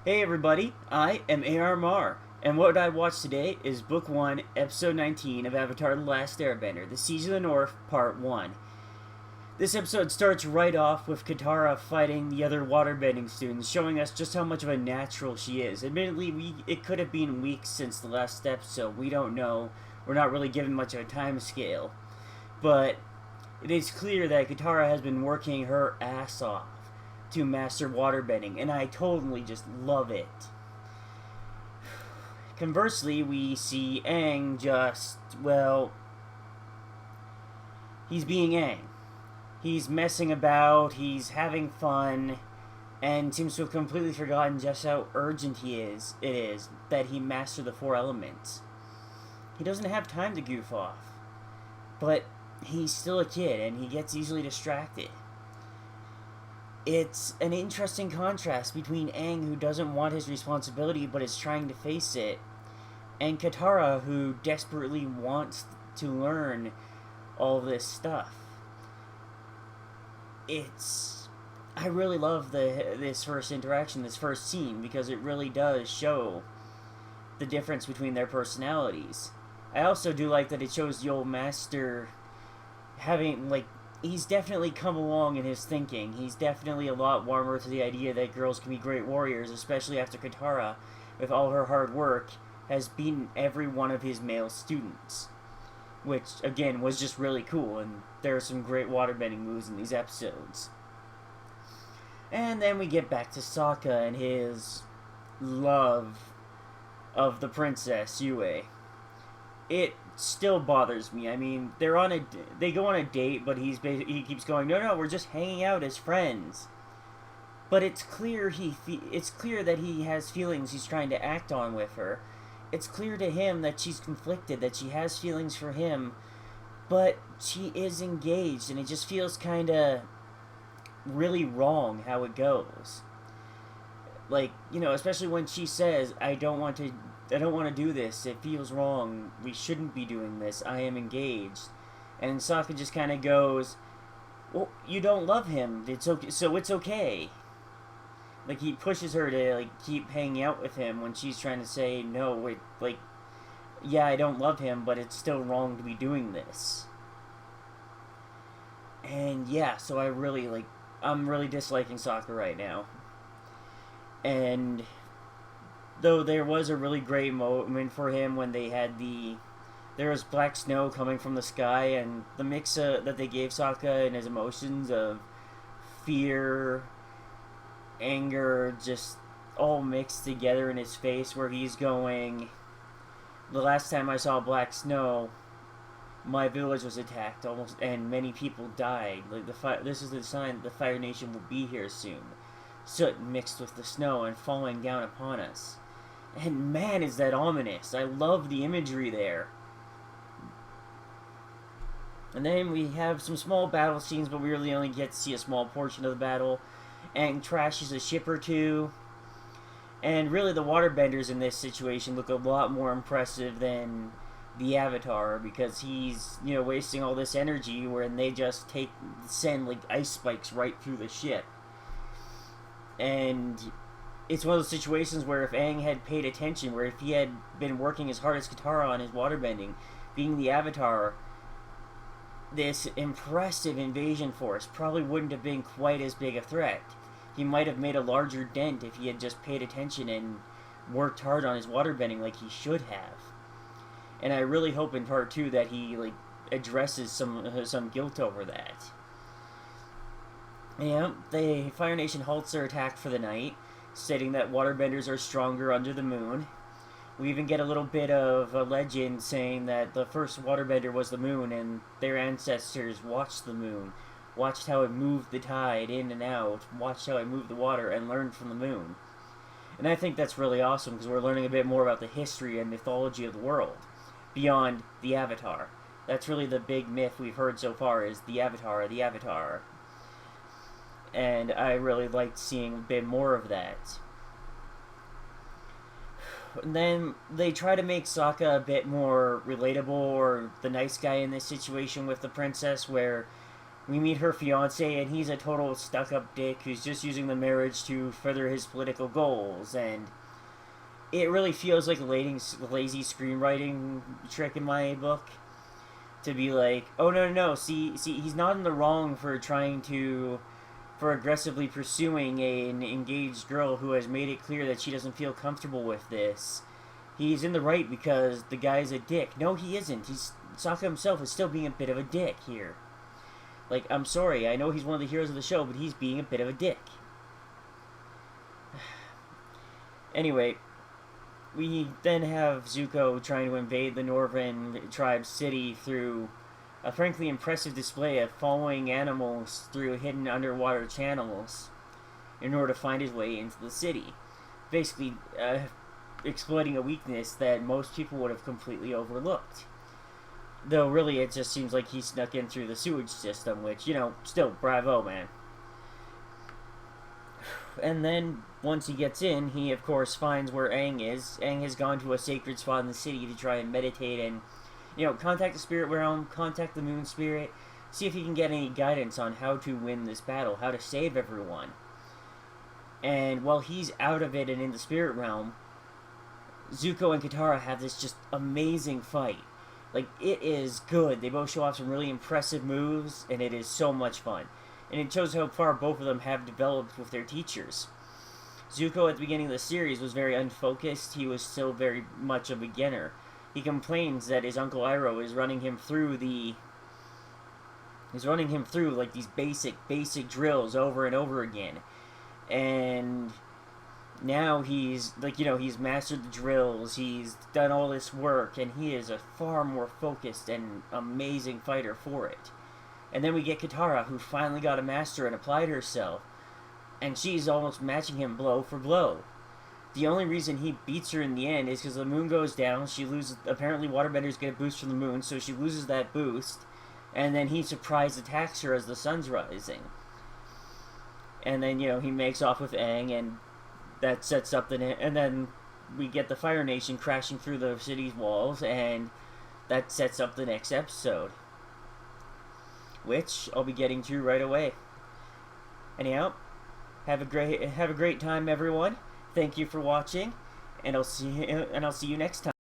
Hey everybody, I am AR Mar, and what I watched today is Book 1, Episode 19 of Avatar The Last Airbender, The Siege of the North, Part 1. This episode starts right off with Katara fighting the other waterbending students, showing us just how much of a natural she is. Admittedly, it could have been weeks since the last episode, we don't know. We're not really given much of a time scale. But it is clear that Katara has been working her ass off to master waterbending, and I totally just love it. Conversely, we see Aang he's being Aang. He's messing about, he's having fun, and seems to have completely forgotten just how urgent it is that he master the four elements. He doesn't have time to goof off, but he's still a kid, and he gets easily distracted. It's an interesting contrast between Aang, who doesn't want his responsibility but is trying to face it, and Katara, who desperately wants to learn all this stuff. I really love this first interaction, this first scene, because it really does show the difference between their personalities. I also do like that it shows the old master having, he's definitely come along in his thinking. He's definitely a lot warmer to the idea that girls can be great warriors, especially after Katara, with all her hard work, has beaten every one of his male students. Which, again, was just really cool, and there are some great waterbending moves in these episodes. And then we get back to Sokka and his love of the princess, Yue. It still bothers me. I mean, they go on a date, but he keeps going, no, we're just hanging out as friends. But it's clear that he has feelings he's trying to act on with her. It's clear to him that she's conflicted, that she has feelings for him, but she is engaged, and it just feels kind of really wrong how it goes. Especially when she says, I don't want to do this. It feels wrong. We shouldn't be doing this. I am engaged. And Sokka just kind of goes, well, you don't love him. It's okay. So it's okay. He pushes her to, keep hanging out with him when she's trying to say, no, yeah, I don't love him, but it's still wrong to be doing this. And yeah, so I'm really disliking Sokka right now. And though there was a really great moment for him when there was black snow coming from the sky, and the mix that they gave Sokka and his emotions of fear, anger, just all mixed together in his face, where he's going, the last time I saw black snow, my village was attacked almost, and many people died. This is the sign that the Fire Nation will be here soon. Soot mixed with the snow and falling down upon us. And man, is that ominous. I love the imagery there. And then we have some small battle scenes, but we really only get to see a small portion of the battle. Aang trashes a ship or two. And really the waterbenders in this situation look a lot more impressive than the Avatar, because he's, wasting all this energy when they just send ice spikes right through the ship. And it's one of those situations where if Aang had paid attention, where if he had been working as hard as Katara on his waterbending, being the Avatar, this impressive invasion force probably wouldn't have been quite as big a threat. He might have made a larger dent if he had just paid attention and worked hard on his waterbending like he should have. And I really hope in part 2 that he addresses some guilt over that. Yeah, the Fire Nation halts their attack for the night, stating that waterbenders are stronger under the moon. We even get a little bit of a legend saying that the first waterbender was the moon, and their ancestors watched the moon, watched how it moved the tide in and out, watched how it moved the water, and learned from the moon. And I think that's really awesome, because we're learning a bit more about the history and mythology of the world, beyond the Avatar. That's really the big myth we've heard so far, is the Avatar, the Avatar. And I really liked seeing a bit more of that. And then they try to make Sokka a bit more relatable, or the nice guy in this situation with the princess, where We meet her fiance, and he's a total stuck-up dick who's just using the marriage to further his political goals, and it really feels like a lazy screenwriting trick in my book. To be like, oh no, see, he's not in the wrong for for aggressively pursuing an engaged girl who has made it clear that she doesn't feel comfortable with this. He's in the right because the guy's a dick. No, he isn't. Sokka himself is still being a bit of a dick here. Like, I'm sorry, I know he's one of the heroes of the show, but he's being a bit of a dick. Anyway, we then have Zuko trying to invade the Northern tribe's city through a frankly impressive display of following animals through hidden underwater channels in order to find his way into the city. Basically, exploiting a weakness that most people would have completely overlooked. Though, really, it just seems like he snuck in through the sewage system, which, you know, still, bravo, man. And then, once he gets in, he, of course, finds where Aang is. Aang has gone to a sacred spot in the city to try and meditate and, you know, contact the spirit realm, contact the moon spirit, see if he can get any guidance on how to win this battle, how to save everyone. And while he's out of it and in the spirit realm, Zuko and Katara have this just amazing fight. Like, it is good. They both show off some really impressive moves, and it is so much fun. And it shows how far both of them have developed with their teachers. Zuko, at the beginning of the series, was very unfocused. He was still very much a beginner. He complains that his Uncle Iroh is running him through like, these basic drills over and over again. And now he's, like, you know, he's mastered the drills, he's done all this work, and he is a far more focused and amazing fighter for it. And then we get Katara, who finally got a master and applied herself, and she's almost matching him blow for blow. The only reason he beats her in the end is because the moon goes down, she loses, apparently waterbenders get a boost from the moon, so she loses that boost, and then he surprise attacks her as the sun's rising. And then, you know, he makes off with Aang, and that sets up and then we get the Fire Nation crashing through the city's walls, and that sets up the next episode, which I'll be getting to right away. Anyhow, have a great time, everyone. Thank you for watching, and I'll see you next time.